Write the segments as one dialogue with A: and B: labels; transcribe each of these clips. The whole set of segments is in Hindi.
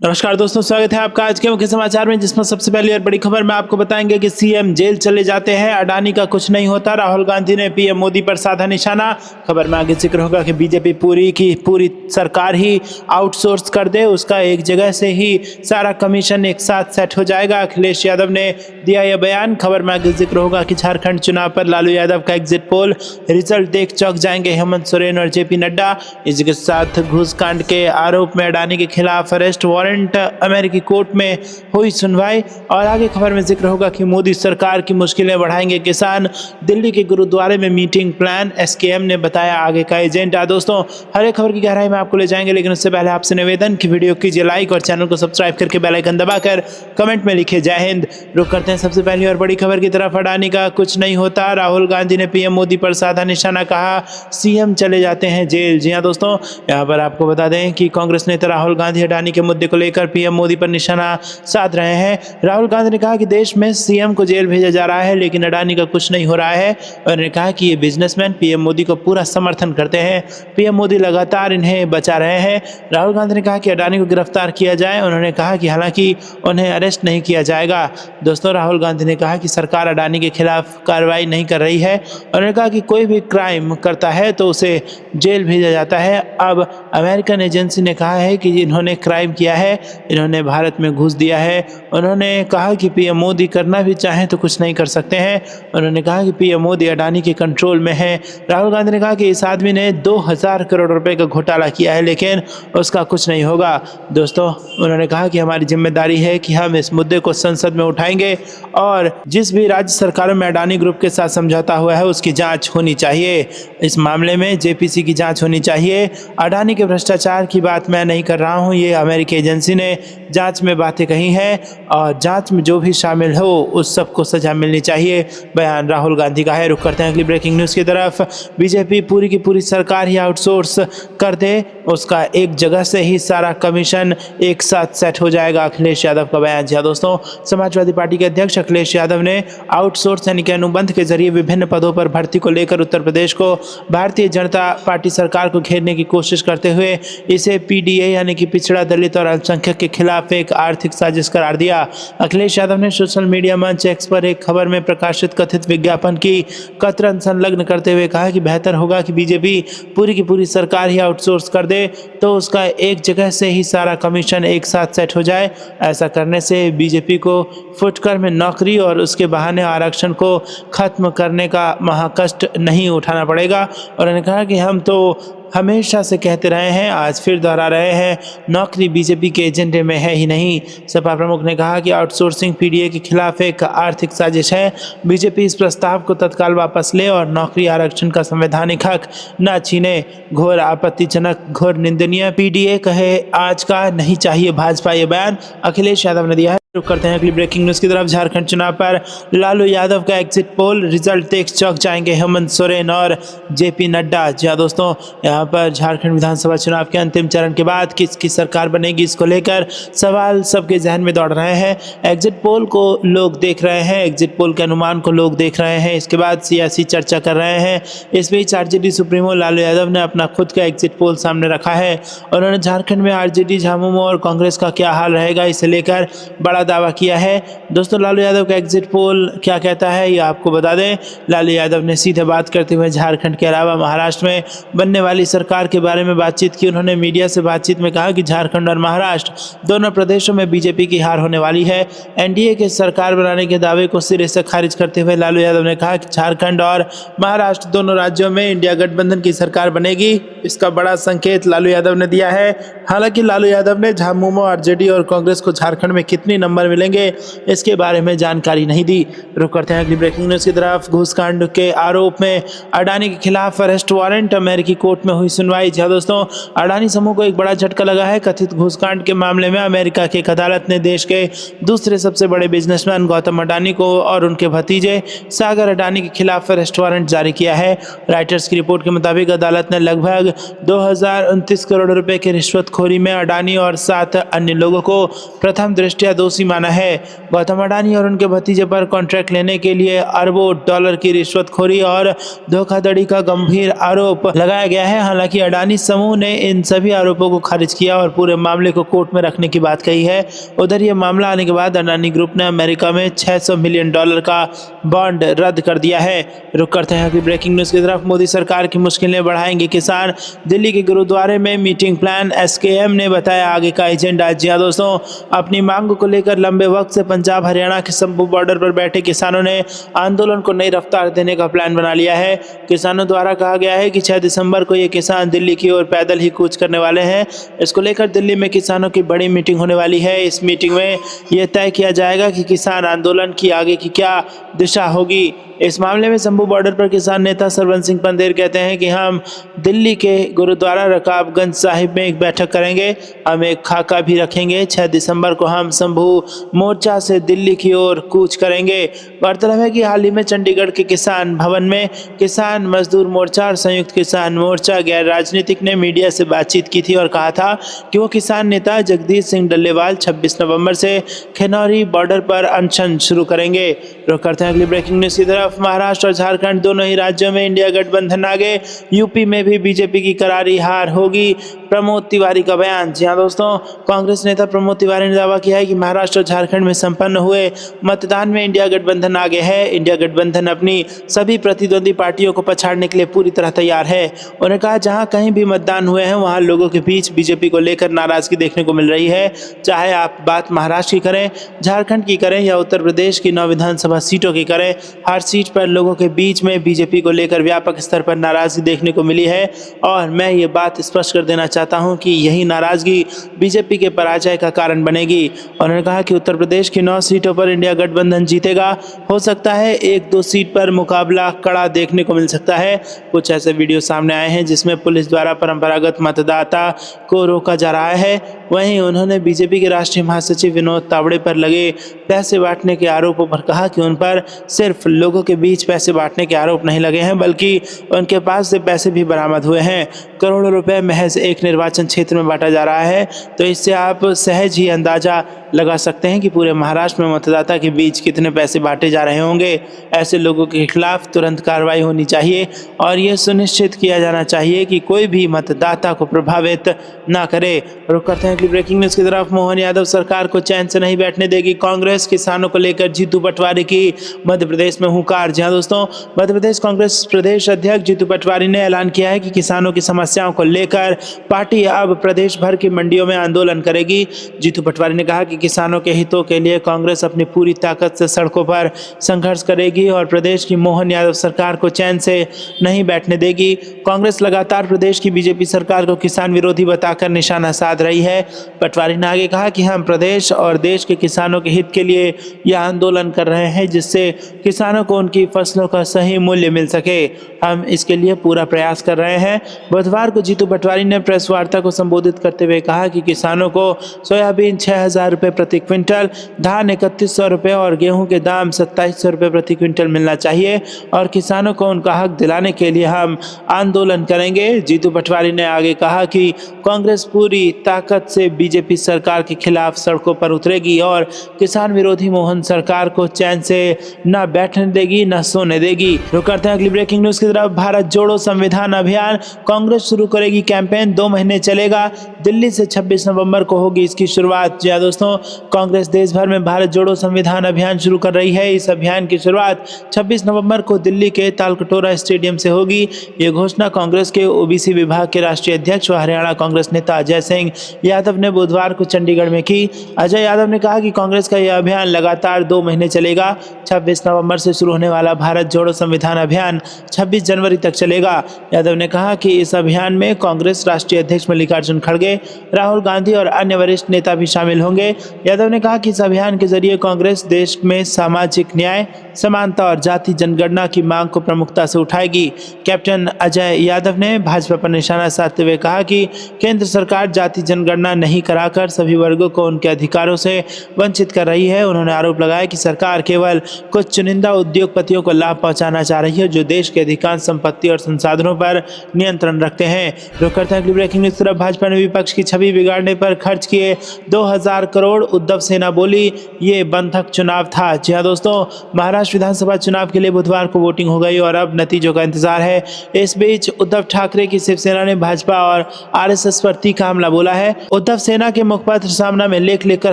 A: नमस्कार दोस्तों, स्वागत है आपका आज के मुख्य समाचार में, जिसमें सबसे पहली और बड़ी खबर में आपको बताएंगे कि सीएम जेल चले जाते हैं, अडानी का कुछ नहीं होता, राहुल गांधी ने पीएम मोदी पर साधा निशाना। खबर में आगे जिक्र होगा कि बीजेपी पूरी की पूरी सरकार ही आउटसोर्स कर दे, उसका एक जगह से ही सारा कमीशन एक साथ सेट हो जाएगा। अखिलेश यादव ने दिया यह बयान। खबर में आगे जिक्र होगा कि झारखंड चुनाव पर लालू यादव का एग्जिट पोल रिजल्ट देख चौंक जाएंगे हेमंत सोरेन और जेपी नड्डा। इसी के साथ घूसकांड के आरोप में अडानी के खिलाफ अरेस्ट वारंट अमेरिकी कोर्ट में हुई सुनवाई। और आगे खबर में जिक्र होगा कि मोदी सरकार की मुश्किलें बढ़ाएंगे किसान, दिल्ली के गुरुद्वारे में मीटिंग प्लान, एसकेएम ने बताया आगे का एजेंडा। दोस्तों, हर एक खबर की गहराई में आपको ले जाएंगे, लेकिन उससे पहले आपसे निवेदन कि वीडियो कीजिए लाइक और चैनल को सब्सक्राइब करके बेल आइकन दबाकर कमेंट में लिखिए जय हिंद। रुक करते हैं सबसे पहली और बड़ी खबर की तरफ। अडानी का कुछ नहीं होता, राहुल गांधी ने पीएम मोदी पर साधा निशाना, कहा सीएम चले जाते हैं जेल। जी हां दोस्तों, यहाँ पर आपको बता दें कि कांग्रेस नेता राहुल गांधी अडानी के मुद्दे को लेकर पीएम मोदी पर निशाना साध रहे हैं। राहुल गांधी ने कहा कि देश में सीएम को जेल भेजा जा रहा है, लेकिन अडानी का कुछ नहीं हो रहा है। और उन्होंने कहा कि ये बिजनेसमैन पीएम मोदी को पूरा समर्थन करते हैं, पीएम मोदी लगातार इन्हें बचा रहे हैं। राहुल गांधी ने कहा कि अडानी को गिरफ्तार किया जाए। उन्होंने कहा कि हालांकि उन्हें अरेस्ट नहीं किया जाएगा। दोस्तों, राहुल गांधी ने कहा कि सरकार अडानी के खिलाफ कार्रवाई नहीं कर रही है। उन्होंने कहा कि कोई भी क्राइम करता है तो उसे जेल भेजा जाता है। अब अमेरिकन एजेंसी ने कहा है कि इन्होंने क्राइम किया है, इन्होंने भारत में घुस दिया है। उन्होंने कहा कि पीएम मोदी करना भी चाहें तो कुछ नहीं कर सकते हैं। उन्होंने कहा कि पीएम मोदी अडानी के कंट्रोल में है। राहुल गांधी ने कहा कि इस आदमी ने 2000 करोड़ रुपए का घोटाला किया है, लेकिन उसका कुछ नहीं होगा। दोस्तों, उन्होंने कहा कि हमारी जिम्मेदारी है कि हम इस मुद्दे को संसद में उठाएंगे और जिस भी राज्य सरकारों में अडानी ग्रुप के साथ समझौता हुआ है उसकी जांच होनी चाहिए। इस मामले में जेपीसी की जांच होनी चाहिए। अडानी के भ्रष्टाचार की बात मैं नहीं कर रहा हूं, ये अमेरिकी एजेंसी ने जांच में बातें कही हैं और जांच में जो भी शामिल हो उस सबको सजा मिलनी चाहिए, बयान राहुल गांधी का है। रुक करते हैं अगली ब्रेकिंग न्यूज़ की तरफ। बीजेपी पूरी की पूरी सरकार ही आउटसोर्स कर दे, उसका एक जगह से ही सारा कमीशन एक साथ सेट हो जाएगा, अखिलेश यादव का बयान। जी दोस्तों, समाजवादी पार्टी के अध्यक्ष अखिलेश यादव ने आउटसोर्स यानी कि अनुबंध के जरिए विभिन्न पदों पर भर्ती को लेकर उत्तर प्रदेश को भारतीय जनता पार्टी सरकार को घेरने की कोशिश करते हुए इसे पीडीए यानी कि पिछड़ा, दलित और अल्पसंख्यक के खिलाफ एक आर्थिक साजिश करार दिया। अखिलेश यादव ने सोशल मीडिया मंच एक्स पर एक खबर में प्रकाशित कथित विज्ञापन की कतरन संलग्न करते हुए कहा कि बेहतर होगा कि बीजेपी पूरी की पूरी सरकार ही आउटसोर्स कर दे, तो उसका एक जगह से ही सारा कमीशन एक साथ सेट हो जाए। ऐसा करने से बीजेपी को फुटकर में नौकरी और उसके बहाने आरक्षण को खत्म करने का महाकष्ट नहीं उठाना पड़ेगा। और उन्होंने कहा कि हम तो हमेशा से कहते रहे हैं, आज फिर दोहरा रहे हैं, नौकरी बीजेपी के एजेंडे में है ही नहीं। सपा प्रमुख ने कहा कि आउटसोर्सिंग पीडीए के खिलाफ एक आर्थिक साजिश है। बीजेपी इस प्रस्ताव को तत्काल वापस ले और नौकरी आरक्षण का संवैधानिक हक न छीने। घोर आपत्तिजनक, घोर निंदनीय, पीडीए कहे आज का नहीं चाहिए भाजपा, ये बयान अखिलेश यादव ने दिया है। रुक करते हैं अगली ब्रेकिंग न्यूज़ की तरफ। झारखंड चुनाव पर लालू यादव का एग्जिट पोल रिजल्ट देख चौंक जाएंगे हेमंत सोरेन और जेपी नड्डा। जी हाँ दोस्तों, यहाँ पर झारखंड विधानसभा चुनाव के अंतिम चरण के बाद किसकी सरकार बनेगी, इसको लेकर सवाल सबके जहन में दौड़ रहे हैं। एग्जिट पोल को लोग देख रहे हैं, एग्जिट पोल के अनुमान को लोग देख रहे हैं, इसके बाद सियासी चर्चा कर रहे हैं। इस बीच आरजेडी सुप्रीमो लालू यादव ने अपना खुद का एग्जिट पोल सामने रखा है। उन्होंने झारखंड में आरजेडी, झामुमो और कांग्रेस का क्या हाल रहेगा, इसे लेकर बड़ा दावा किया है। दोस्तों, लालू यादव का एग्जिट पोल क्या कहता है ये आपको बता दें। लालू यादव ने सीधे बात करते हुए झारखंड के अलावा महाराष्ट्र में बनने वाली सरकार के बारे में बातचीत की। उन्होंने मीडिया से बातचीत में कहा कि झारखंड और महाराष्ट्र दोनों प्रदेशों में बीजेपी की हार होने वाली है। एनडीए के सरकार बनाने के दावे को सिरे से खारिज करते हुए लालू यादव ने कहा कि झारखंड और महाराष्ट्र दोनों राज्यों में इंडिया गठबंधन की सरकार बनेगी। इसका बड़ा संकेत लालू यादव ने दिया है। हालांकि लालू यादव ने झामुमो, आरजेडी और कांग्रेस को झारखंड में कितनी नंबर मिलेंगे इसके बारे में जानकारी नहीं दी। रुक करते हैं अगली ब्रेकिंग न्यूज़ की तरफ। घूसकांड के आरोप में अडानी के खिलाफ अरेस्ट वारंट, अमेरिकी कोर्ट में हुई सुनवाई। जी दोस्तों, अडानी समूह को एक बड़ा झटका लगा है। कथित घूसकांड के मामले में अमेरिका की एक अदालत ने देश के दूसरे सबसे बड़े बिजनेसमैन गौतम अडानी को और उनके भतीजे सागर अडानी के खिलाफ अरेस्ट वारंट जारी किया है। राइटर्स की रिपोर्ट के मुताबिक अदालत ने लगभग 2029 करोड़ रुपए की रिश्वतखोरी में अडानी और 7 अन्य लोगों को प्रथम दृष्टया दोषी दोषी माना है। गौतम अडानी और उनके भतीजे पर कॉन्ट्रैक्ट लेने के लिए अरबों डॉलर की रिश्वतखोरी और धोखाधड़ी का गंभीर आरोप लगाया गया है। हालांकि अडानी समूह ने इन सभी आरोपों को खारिज किया और पूरे मामले को कोर्ट में रखने की बात कही है। उधर ये मामला आने के बाद अडानी ग्रुप ने अमेरिका में $600 मिलियन का बॉन्ड रद्द कर दिया है। रुक करते हैं कि ब्रेकिंग न्यूज की तरफ। मोदी सरकार की मुश्किलें बढ़ाएंगे किसान, दिल्ली के गुरुद्वारे में मीटिंग प्लान, एसकेएम ने बताया आगे का एजेंडा। जी हाँ दोस्तों, अपनी मांगों को लेकर लंबे वक्त से पंजाब हरियाणा के शंभू बॉर्डर पर बैठे किसानों ने आंदोलन को नई रफ्तार देने का प्लान बना लिया है। किसानों द्वारा कहा गया है कि 6 दिसंबर को ये किसान दिल्ली की ओर पैदल ही कूच करने वाले हैं। इसको लेकर दिल्ली में किसानों की बड़ी मीटिंग होने वाली है। इस मीटिंग में यह तय किया जाएगा कि किसान आंदोलन की आगे की क्या दिशा होगी। इस मामले में शंभू बॉर्डर पर किसान नेता सरवंत सिंह पंदेर कहते हैं कि हम दिल्ली के गुरुद्वारा रकाबगंज साहिब में एक बैठक करेंगे, हम एक खाका भी रखेंगे। 6 दिसंबर को हम शंभू मोर्चा से दिल्ली की ओर कूच करेंगे। गौरतलब है कि हाल ही में चंडीगढ़ के किसान भवन में किसान मजदूर मोर्चा और संयुक्त किसान मोर्चा गैर राजनीतिक ने मीडिया से बातचीत की थी और कहा था कि वो किसान नेता जगदीश सिंह डल्लेवाल 26 नवंबर से खिनौरी बॉर्डर पर अनशन शुरू करेंगे। रुक करते हैं अगली ब्रेकिंग न्यूज की तरफ। महाराष्ट्र और झारखंड दोनों ही राज्यों में इंडिया गठबंधन आगे, यूपी में भी बीजेपी की करारी हार होगी, प्रमोद तिवारी का बयान। जी हाँ दोस्तों, कांग्रेस नेता प्रमोद तिवारी ने दावा किया है कि महाराष्ट्र और झारखंड में संपन्न हुए मतदान में इंडिया गठबंधन आगे है। इंडिया गठबंधन अपनी सभी प्रतिद्वंदी पार्टियों को पछाड़ने के लिए पूरी तरह तैयार है। उन्होंने कहा जहां कहीं भी मतदान हुए हैं वहां लोगों के बीच बीजेपी को लेकर नाराजगी देखने को मिल रही है। चाहे आप बात महाराष्ट्र की करें, झारखंड की करें या उत्तर प्रदेश की 9 विधानसभा सीटों की करें, हर सीट पर लोगों के बीच में बीजेपी को लेकर व्यापक स्तर पर नाराजगी देखने को मिली है। और मैं ये बात स्पष्ट कर देना चाहता हूं कि यही नाराजगी बीजेपी के पराजय का कारण बनेगी। उन्होंने कहा कि उत्तर प्रदेश की 9 सीटों पर इंडिया गठबंधन जीतेगा। हो सकता है 1-2 सीट पर मुकाबला कड़ा देखने को मिल सकता है। कुछ ऐसे वीडियो सामने आए हैं जिसमें पुलिस द्वारा परंपरागत मतदाता को रोका जा रहा है। वहीं उन्होंने बीजेपी के राष्ट्रीय महासचिव विनोद तावड़े पर लगे पैसे बांटने के आरोपों पर कहा कि उन पर सिर्फ लोगों के बीच पैसे बांटने के आरोप नहीं लगे हैं, बल्कि उनके पास से पैसे भी बरामद हुए हैं। करोड़ों रुपए महज एक निर्वाचन क्षेत्र में बांटा जा रहा है। तो इससे आप सहज ही अंदाजा लगा सकते हैं कि पूरे महाराष्ट्र में मतदाता के बीच कितने पैसे बांटे जा रहे होंगे। ऐसे लोगों के खिलाफ तुरंत कार्रवाई होनी चाहिए और ये सुनिश्चित किया जाना चाहिए कि कोई भी मतदाता को प्रभावित ना करे। रुक करते हैं ब्रेकिंग न्यूज की तरफ। मोहन यादव सरकार को चैन से नहीं बैठने देगी कांग्रेस, किसानों को लेकर जीतू पटवारी की मध्य प्रदेश में हुंकार। जी हाँ दोस्तों, मध्य प्रदेश कांग्रेस प्रदेश अध्यक्ष जीतू पटवारी ने ऐलान किया है कि किसानों की समस्याओं को लेकर पार्टी अब प्रदेश भर की मंडियों में आंदोलन करेगी। जीतू पटवारी ने कहा कि किसानों के हितों के लिए कांग्रेस अपनी पूरी ताकत से सड़कों पर संघर्ष करेगी और प्रदेश की मोहन यादव सरकार को चैन से नहीं बैठने देगी। कांग्रेस लगातार प्रदेश की बीजेपी सरकार को किसान विरोधी बताकर निशाना साध रही है। पटवारी ने आगे कहा कि हम प्रदेश और देश के किसानों के हित के लिए यह आंदोलन कर रहे हैं जिससे किसानों को उनकी फसलों का सही मूल्य मिल सके। हम इसके लिए पूरा प्रयास कर रहे हैं। बुधवार को जीतू पटवारी ने प्रेस वार्ता को संबोधित करते हुए कहा कि किसानों को सोयाबीन 6,000 रुपये प्रति क्विंटल, धान 3,100 रुपये और गेहूं के दाम 2,700 रुपये प्रति क्विंटल मिलना चाहिए और किसानों को उनका हक दिलाने के लिए हम आंदोलन करेंगे। जीतू पटवारी ने आगे कहा कि कांग्रेस पूरी ताकत से बीजेपी सरकार के खिलाफ सड़कों पर उतरेगी और किसान विरोधी मोहन सरकार को चैन से न बैठने देगी न सोने देगी। रुक करते हैं अगली ब्रेकिंग न्यूज की तरफ। भारत जोड़ो संविधान अभियान, कांग्रेस शुरू करेगी कैंपेन, 2 महीने चलेगा। दिल्ली से 26 नवंबर को होगी इसकी शुरुआत। जी दोस्तों, कांग्रेस देश भर में भारत जोड़ो संविधान अभियान शुरू कर रही है। इस अभियान की शुरुआत 26 नवंबर को दिल्ली के तालकटोरा स्टेडियम से होगी। ये घोषणा कांग्रेस के ओबीसी विभाग के राष्ट्रीय अध्यक्ष व हरियाणा कांग्रेस नेता अजय सिंह यादव ने बुधवार को चंडीगढ़ में की। अजय यादव ने कहा कि कांग्रेस का यह अभियान लगातार 2 महीने चलेगा। 26 नवंबर से शुरू होने वाला भारत जोड़ो संविधान अभियान 26 जनवरी तक चलेगा। यादव ने कहा कि इस अभियान में कांग्रेस राष्ट्रीय अध्यक्ष मल्लिकार्जुन खड़गे, राहुल गांधी और अन्य वरिष्ठ नेता भी शामिल होंगे। यादव ने कहा कि इस अभियान के जरिए कांग्रेस देश में सामाजिक न्याय, समानता और जाति जनगणना की मांग को प्रमुखता से उठाएगी। कैप्टन अजय यादव ने भाजपा पर निशाना साधते हुए कहा कि केंद्र सरकार जाति जनगणना नहीं कराकर सभी वर्गों को उनके अधिकारों से वंचित कर रही है। उन्होंने आरोप लगाया कि सरकार केवल कुछ चुनिंदा उद्योगपतियों को लाभ पहुंचाना चाह रही है जो देश के अधिकांश संपत्ति और संसाधनों पर नियंत्रण रखते हैं। रुक करते हैं अगली ब्रेकिंग न्यूज तरफ। भाजपा ने विपक्ष की छवि बिगाड़ने पर खर्च किए 2,000 करोड़, तोड़, उद्धव सेना बोली ये बंधक चुनाव था। जी हाँ दोस्तों, महाराष्ट्र विधानसभा चुनाव के लिए बुधवार को वोटिंग हो गई और अब नतीजों का इंतजार है। इस बीच उद्धव ठाकरे की शिवसेना ने भाजपा और आरएसएस पर तीखा हमला बोला है। उद्धव सेना के मुखपत्र सामना में लेख लिखकर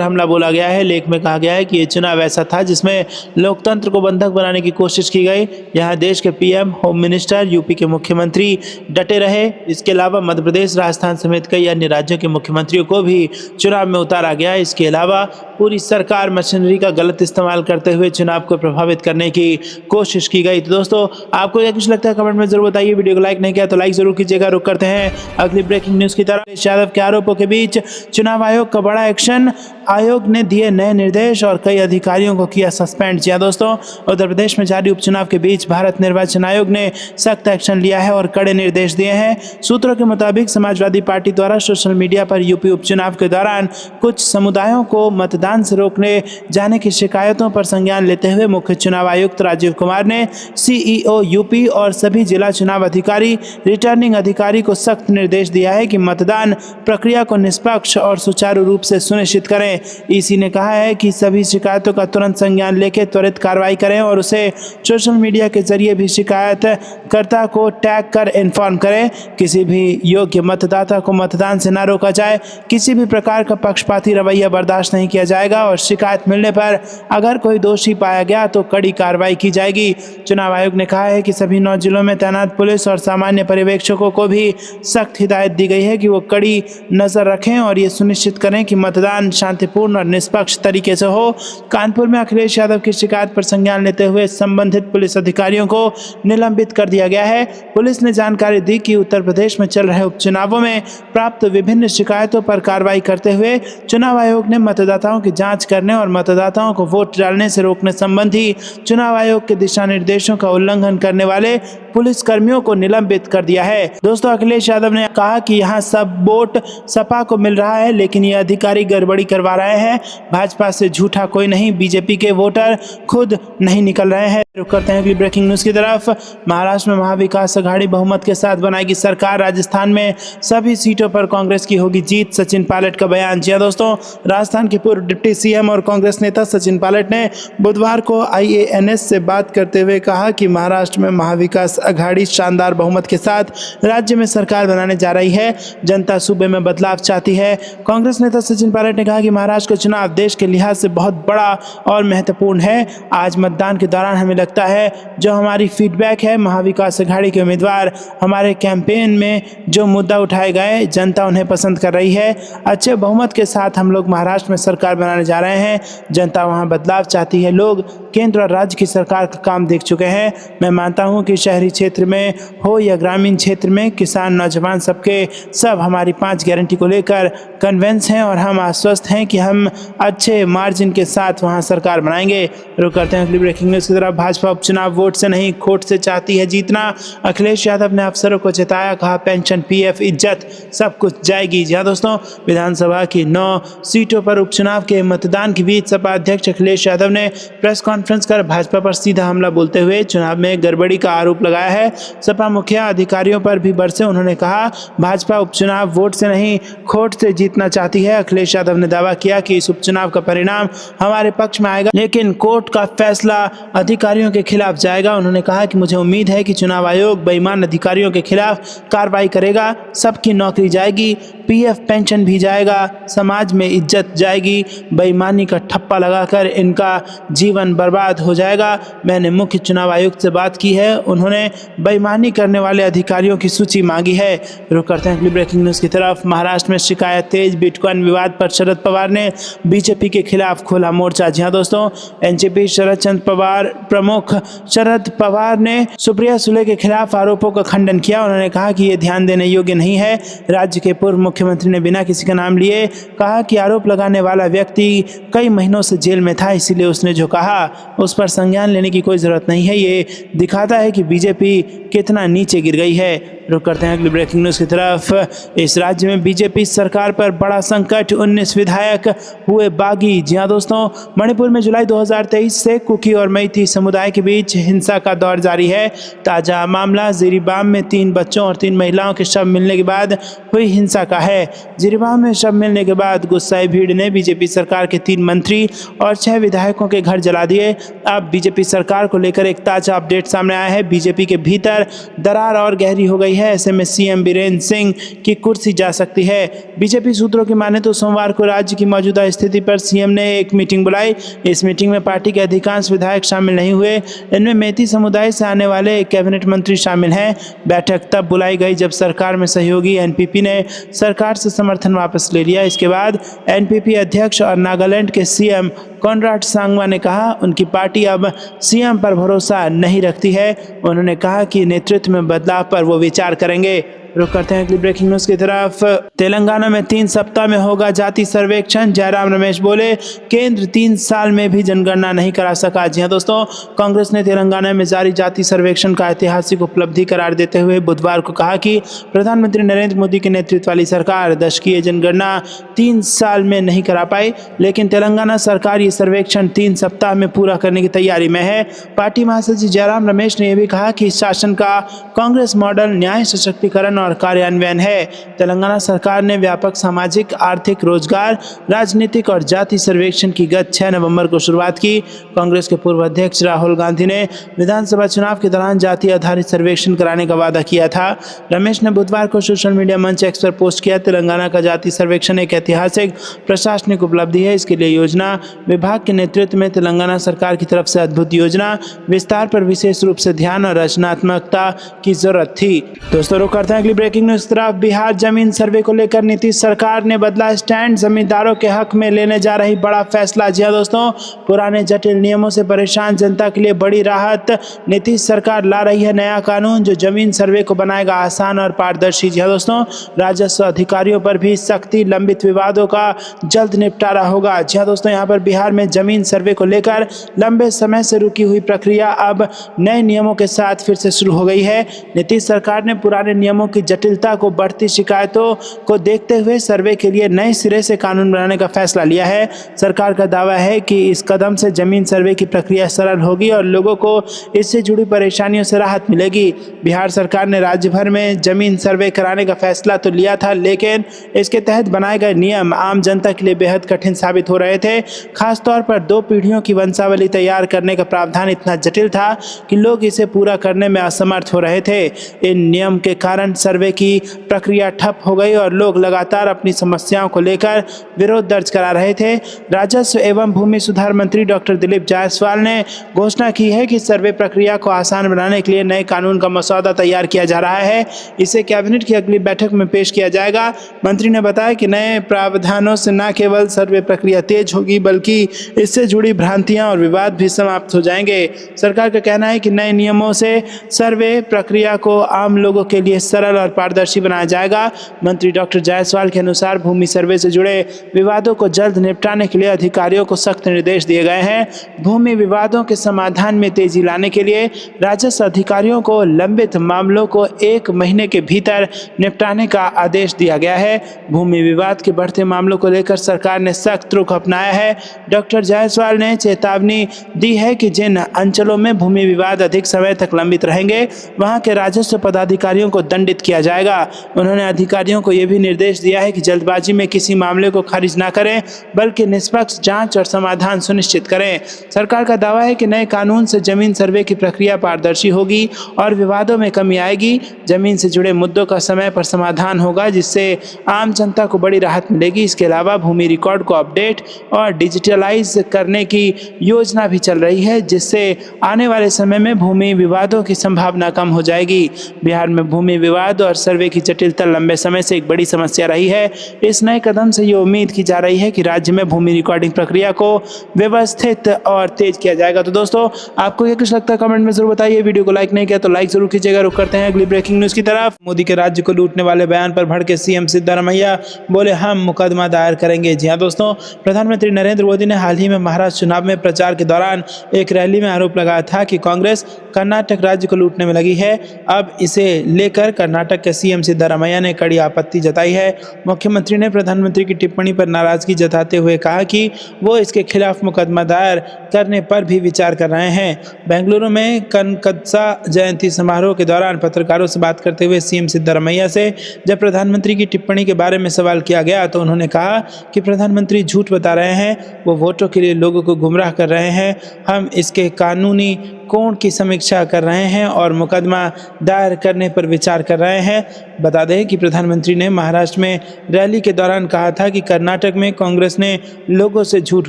A: हमला बोला गया है। लेख में कहा गया है कि ये चुनाव ऐसा था जिसमें लोकतंत्र को बंधक बनाने की कोशिश की गई। यहाँ देश के पीएम, होम मिनिस्टर, यूपी के मुख्यमंत्री डटे रहे। इसके अलावा मध्य प्रदेश, राजस्थान समेत कई अन्य राज्यों के मुख्यमंत्रियों को भी चुनाव में उतारा गया। इसके अलावा पूरी सरकार मशीनरी का गलत इस्तेमाल करते हुए चुनाव को प्रभावित करने की कोशिश की गई। तो दोस्तों, आपको क्या कुछ लगता है कमेंट में जरूर बताइए। वीडियो को लाइक नहीं किया तो लाइक जरूर कीजिएगा। रुक करते हैं अगली ब्रेकिंग न्यूज की तरफ। अखिलेश यादव के आरोपों के बीच चुनाव आयोग का बड़ा एक्शन। आयोग ने दिए नए निर्देश और कई अधिकारियों को किया सस्पेंड। जी दोस्तों, उत्तर प्रदेश में जारी उपचुनाव के बीच भारत निर्वाचन आयोग ने सख्त एक्शन लिया है और कड़े निर्देश दिए हैं। सूत्रों के मुताबिक समाजवादी पार्टी द्वारा सोशल मीडिया पर यूपी उपचुनाव के दौरान कुछ समुदायों को मतदान से रोकने जाने की शिकायतों पर संज्ञान लेते हुए मुख्य चुनाव आयुक्त राजीव कुमार ने सीईओ यूपी और सभी जिला चुनाव अधिकारी, रिटर्निंग अधिकारी को सख्त निर्देश दिया है कि मतदान प्रक्रिया को निष्पक्ष और सुचारू रूप से सुनिश्चित करें। ईसी ने कहा है कि सभी शिकायतों का तुरंत संज्ञान लेकर त्वरित कार्रवाई करें और उसे सोशल मीडिया के जरिए भी शिकायतकर्ता को टैग कर इन्फॉर्म करें। किसी भी योग्य मतदाता को मतदान से न रोका जाए। किसी भी प्रकार का पक्षपाती रवैया बर्दाश्त नहीं किया जाएगा और शिकायत मिलने पर अगर कोई दोषी पाया गया तो कड़ी कार्रवाई की जाएगी। चुनाव आयोग ने कहा है कि सभी 9 जिलों में तैनात पुलिस और सामान्य पर्यवेक्षकों को भी सख्त हिदायत दी गई है कि वो कड़ी नजर रखें और ये सुनिश्चित करें कि मतदान शांतिपूर्ण और निष्पक्ष तरीके से हो। कानपुर में अखिलेश यादव की शिकायत पर संज्ञान लेते हुए संबंधित पुलिस अधिकारियों को निलंबित कर दिया गया है। पुलिस ने जानकारी दी कि उत्तर प्रदेश में चल रहे उपचुनावों में प्राप्त विभिन्न शिकायतों पर कार्रवाई करते हुए चुनाव आयोग ने मतदाताओं की जांच करने और मतदाताओं को वोट डालने से रोकने संबंधी चुनाव आयोग के दिशा निर्देशों का उल्लंघन करने वाले पुलिस कर्मियों को निलंबित कर दिया है। दोस्तों, अखिलेश यादव ने कहा कि यहाँ सब वोट सपा को मिल रहा है लेकिन ये अधिकारी गड़बड़ी करवा रहे हैं। भाजपा से झूठा कोई नहीं, बीजेपी के वोटर खुद नहीं निकल रहे हैं। रुक करते हैं अगली ब्रेकिंग न्यूज की तरफ। महाराष्ट्र में महाविकास अघाड़ी बहुमत के साथ बनाएगी सरकार। राजस्थान में सभी सीटों पर कांग्रेस की होगी जीत, सचिन पायलट का बयान। जी दोस्तों, राजस्थान के पूर्व डिप्टी सीएम और कांग्रेस नेता सचिन पायलट ने बुधवार को IANS से बात करते हुए कहा कि महाराष्ट्र में महाविकास अघाड़ी शानदार बहुमत के साथ राज्य में सरकार बनाने जा रही है। जनता सूबे में बदलाव चाहती है। कांग्रेस नेता सचिन पायलट ने कहा कि महाराष्ट्र का चुनाव देश के लिहाज से बहुत बड़ा और महत्वपूर्ण है। आज मतदान के दौरान हमें लगता है जो हमारी फीडबैक है, महाविकास अघाड़ी के उम्मीदवार हमारे कैंपेन में जो मुद्दा उठाए गए जनता उन्हें पसंद कर रही है। अच्छे बहुमत के साथ हम लोग महाराष्ट्र में सरकार बनाने जा रहे हैं। जनता वहां बदलाव चाहती है। लोग केंद्र और राज्य की सरकार का काम देख चुके हैं। मैं मानता हूं कि शहरी क्षेत्र में हो या ग्रामीण क्षेत्र में, किसान, नौजवान, सब हमारी 5 गारंटी को लेकर कन्विंस हैं और हम आश्वस्त हैं कि हम अच्छे मार्जिन के साथ वहां सरकार बनाएंगे। रुक करते हैं अगली ब्रेकिंग न्यूज की तरफ। भाजपा उपचुनाव वोट से नहीं खोट से चाहती है जीतना। अखिलेश यादव ने अफसरों को चेताया, कहा पेंशन, PF, इज्जत सब कुछ जाएगी। जी दोस्तों, विधानसभा की 9 सीटों पर उपचुनाव के मतदान के बीच सपा अध्यक्ष अखिलेश यादव ने प्रेस कॉन्फ्रेंस कर भाजपा पर सीधा हमला बोलते हुए चुनाव में गड़बड़ी का आरोप लगाया है। सपा मुखिया अधिकारियों पर भी बरसे। उन्होंने कहा भाजपा उपचुनाव वोट से नहीं खोट से जीतना चाहती है। अखिलेश यादव ने दावा किया कि इस उपचुनाव का परिणाम हमारे पक्ष में आएगा लेकिन कोर्ट का फैसला अधिकारियों के खिलाफ जाएगा। उन्होंने कहा कि मुझे उम्मीद है कि चुनाव आयोग बेईमान अधिकारियों के खिलाफ कार्रवाई करेगा। सबकी नौकरी जाएगी, PF पेंशन भी जाएगा, समाज में इज्जत जाएगी। बेईमानी का ठप्पा लगाकर इनका जीवन बर्बाद हो जाएगा। मैंने मुख्य चुनाव आयुक्त से बात की है, उन्होंने बेईमानी करने वाले अधिकारियों की सूची मांगी है। रुक करते हैं अगली ब्रेकिंग न्यूज की तरफ। महाराष्ट्र में शिकायत तेज, बिटकॉइन विवाद पर शरद पवार ने बीजेपी के खिलाफ खोला मोर्चा। जी हाँ दोस्तों, NCP शरद चंद्र पवार प्रमुख शरद पवार ने सुप्रिया सुले के खिलाफ आरोपों का खंडन किया। उन्होंने कहा कि ये ध्यान देने योग्य नहीं है। राज्य के पूर्व मुख्यमंत्री ने बिना किसी का नाम लिए कहा कि आरोप लगाने वाला व्यक्ति कई महीनों से जेल में था, इसीलिए उसने जो कहा उस पर संज्ञान लेने की कोई जरूरत नहीं है। ये दिखाता है कि बीजेपी कितना नीचे गिर गई है। रुक करते हैं अगली ब्रेकिंग न्यूज की तरफ। इस राज्य में बीजेपी सरकार पर बड़ा संकट, 19 विधायक हुए बागी। जी हाँ दोस्तों, मणिपुर में जुलाई 2023 से कुकी और मैती समुदाय के बीच हिंसा का दौर जारी है। ताजा मामला जिरीबाम में 3 बच्चों और 3 महिलाओं के शव मिलने के बाद हुई हिंसा का है। जिरीबाम में शव मिलने के बाद गुस्साई भीड़ ने बीजेपी सरकार के 3 मंत्री और 6 विधायकों के घर जला दिए। अब बीजेपी सरकार को लेकर एक ताजा अपडेट सामने आया है। बीजेपी के भीतर दरार और गहरी हो गई है। ऐसे में सीएम बीरेंद्र सिंह की कुर्सी जा सकती है। बीजेपी सूत्रों की माने तो सोमवार को राज्य की मौजूदा स्थिति पर सीएम ने एक मीटिंग बुलाई। इस मीटिंग में पार्टी के अधिकांश विधायक शामिल नहीं हुए। इनमें मेती समुदाय से आने वाले एक कैबिनेट मंत्री शामिल हैं। बैठक तब बुलाई गई जब सरकार में सहयोगी एनपीपी ने सरकार से समर्थन वापस ले लिया। इसके बाद एनपीपी अध्यक्ष और नागालैंड के सीएम कॉनराड सांगमा ने कहा उनकी पार्टी अब सीएम पर भरोसा नहीं रखती है। उन्होंने कहा कि नेतृत्व में बदलाव पर वो विचार करेंगे। रुक करते हैं अगली ब्रेकिंग न्यूज की तरफ। तेलंगाना में 3 सप्ताह में होगा जाति सर्वेक्षण, जयराम रमेश बोले केंद्र 3 साल में भी जनगणना नहीं करा सका। जी हां दोस्तों, कांग्रेस ने तेलंगाना में जारी जाति सर्वेक्षण का ऐतिहासिक उपलब्धि करार देते हुए बुधवार को कहा कि प्रधानमंत्री नरेंद्र मोदी के नेतृत्व वाली सरकार दशकीय जनगणना 3 साल में नहीं करा पाई, लेकिन तेलंगाना सरकार ये सर्वेक्षण 3 सप्ताह में पूरा करने की तैयारी में है। पार्टी महासचिव जयराम रमेश ने यह भी कहा कि शासन का कांग्रेस मॉडल न्याय, सशक्तिकरण और कार्यान्वयन है। तेलंगाना सरकार ने व्यापक सामाजिक, आर्थिक, रोजगार, राजनीतिक और जाति सर्वेक्षण की गत 6 नवंबर को शुरुआत की। कांग्रेस के पूर्व अध्यक्ष राहुल गांधी ने विधानसभा चुनाव के दौरान जाति आधारित सर्वेक्षण कराने का वादा किया था। रमेश ने बुधवार को सोशल मीडिया मंच एक्स पर पोस्ट किया, तेलंगाना का जाति सर्वेक्षण एक ऐतिहासिक प्रशासनिक उपलब्धि है। इसके लिए योजना विभाग के नेतृत्व में तेलंगाना सरकार की तरफ से अद्भुत योजना विस्तार पर विशेष रूप से ध्यान और रचनात्मकता की जरूरत थी। दोस्तों, रुक करते हैं अगली ब्रेकिंग न्यूज तरफ। बिहार जमीन सर्वे को लेकर नीतीश सरकार ने बदला स्टैंड, जमींदारों के हक में लेने जा रही बड़ा फैसला। जी हां दोस्तों, पुराने जटिल नियमों से परेशान जनता के लिए बड़ी राहत। नीतीश सरकार ला रही है नया कानून जो जमीन सर्वे को बनाएगा आसान और पारदर्शी। जी हां दोस्तों, राजस्व अधिकारियों पर भी सख्ती, लंबित विवादों का जल्द निपटारा होगा। जी हां दोस्तों, यहाँ पर बिहार में जमीन सर्वे को लेकर लंबे समय से रुकी हुई प्रक्रिया अब नए नियमों के साथ फिर से शुरू हो गई है। नीतीश सरकार ने पुराने नियमों की जटिलता को, बढ़ती शिकायतों को देखते हुए सर्वे के लिए नए सिरे से कानून बनाने का फैसला लिया है। सरकार का दावा है कि इस कदम से जमीन सर्वे की प्रक्रिया सरल होगी और लोगों को इससे जुड़ी परेशानियों से राहत मिलेगी। बिहार सरकार ने राज्य भर में जमीन सर्वे कराने का फैसला तो लिया था, लेकिन इसके तहत बनाए गए नियम आम जनता के लिए बेहद कठिन साबित हो रहे थे। खासतौर पर 2 पीढ़ियों की वंशावली तैयार करने का प्रावधान इतना जटिल था कि लोग इसे पूरा करने में असमर्थ हो रहे थे। इन नियम के कारण सर्वे की प्रक्रिया ठप हो गई और लोग लगातार अपनी समस्याओं को लेकर विरोध दर्ज करा रहे थे। राजस्व एवं भूमि सुधार मंत्री डॉक्टर दिलीप जायसवाल ने घोषणा की है कि सर्वे प्रक्रिया को आसान बनाने के लिए नए कानून का मसौदा तैयार किया जा रहा है। इसे कैबिनेट की अगली बैठक में पेश किया जाएगा। मंत्री ने बताया कि नए प्रावधानों से न केवल सर्वे प्रक्रिया तेज होगी, बल्कि इससे जुड़ी भ्रांतियां और विवाद भी समाप्त हो जाएंगे। सरकार का कहना है कि नए नियमों से सर्वे प्रक्रिया को आम लोगों के लिए सरल और पारदर्शी बनाया जाएगा। मंत्री डॉक्टर जायसवाल के अनुसार भूमि सर्वे से जुड़े विवादों को जल्द निपटाने के लिए अधिकारियों को सख्त निर्देश दिए गए हैं। भूमि विवादों के समाधान में तेजी लाने के लिए राजस्व अधिकारियों को लंबित मामलों को 1 महीने के भीतर निपटाने का आदेश दिया गया है। भूमि विवाद के बढ़ते मामलों को लेकर सरकार ने सख्त रुख अपनाया है। डॉक्टर जायसवाल ने चेतावनी दी है कि जिन अंचलों में भूमि विवाद अधिक समय तक लंबित रहेंगे, वहां के राजस्व पदाधिकारियों को दंडित किया जाएगा। उन्होंने अधिकारियों को यह भी निर्देश दिया है कि जल्दबाजी में किसी मामले को खारिज न करें, बल्कि निष्पक्ष जांच और समाधान सुनिश्चित करें। सरकार का दावा है कि नए कानून से जमीन सर्वे की प्रक्रिया पारदर्शी होगी और विवादों में कमी आएगी। जमीन से जुड़े मुद्दों का समय पर समाधान होगा, जिससे आम जनता को बड़ी राहत मिलेगी। इसके अलावा भूमि रिकॉर्ड को अपडेट और डिजिटलाइज करने की योजना भी चल रही है, जिससे आने वाले समय में भूमि विवादों की संभावना कम हो जाएगी। बिहार में भूमि विवाद और सर्वे की जटिलता लंबे समय से एक बड़ी समस्या रही है। इस नए कदम से ये उम्मीद की जा रही है कि राज्य में भूमि रिकॉर्डिंग प्रक्रिया को व्यवस्थित और तेज किया जाएगा। तो दोस्तों, आपको ये कुछ लगता है कमेंट में जरूर बताइए। वीडियो को लाइक नहीं किया तो लाइक जरूर कीजिएगा। रुक करते हैं अगली ब्रेकिंग न्यूज की तरफ। मोदी के राज्य को लूटने वाले बयान पर भड़के सीएम सिद्धारमैया, बोले हम मुकदमा दायर करेंगे। जी हाँ दोस्तों, प्रधानमंत्री नरेंद्र मोदी ने हाल ही में महाराष्ट्र चुनाव में प्रचार के दौरान एक रैली में आरोप लगाया था कि कांग्रेस कर्नाटक राज्य को लूटने में लगी है। अब इसे लेकर कर्नाटक कर्नाटक के सीएम सिद्धरामैया ने कड़ी आपत्ति जताई है। मुख्यमंत्री ने प्रधानमंत्री की टिप्पणी पर नाराजगी जताते हुए कहा कि वो इसके खिलाफ मुकदमा दायर करने पर भी विचार कर रहे हैं। बेंगलुरु में कनकदसा जयंती समारोह के दौरान पत्रकारों से बात करते हुए सीएम सिद्धरामैया से जब प्रधानमंत्री की टिप्पणी के बारे में सवाल किया गया तो उन्होंने कहा कि प्रधानमंत्री झूठ बता रहे हैं, वो वोटों के लिए लोगों को गुमराह कर रहे हैं। हम इसके कानूनी कोण की समीक्षा कर रहे हैं और मुकदमा दायर करने पर विचार कर रहे हैं। बता दें कि प्रधानमंत्री ने महाराष्ट्र में रैली के दौरान कहा था कि कर्नाटक में कांग्रेस ने लोगों से झूठ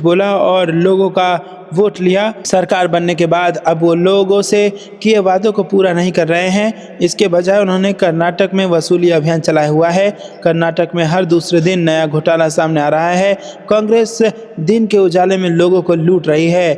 A: बोला और लोगों का वोट लिया। सरकार बनने के बाद अब वो लोगों से किए वादों को पूरा नहीं कर रहे हैं। इसके बजाय उन्होंने कर्नाटक में वसूली अभियान चलाया हुआ है। कर्नाटक में हर दूसरे दिन नया घोटाला सामने आ रहा है। कांग्रेस दिन के उजाले में लोगों को लूट रही है।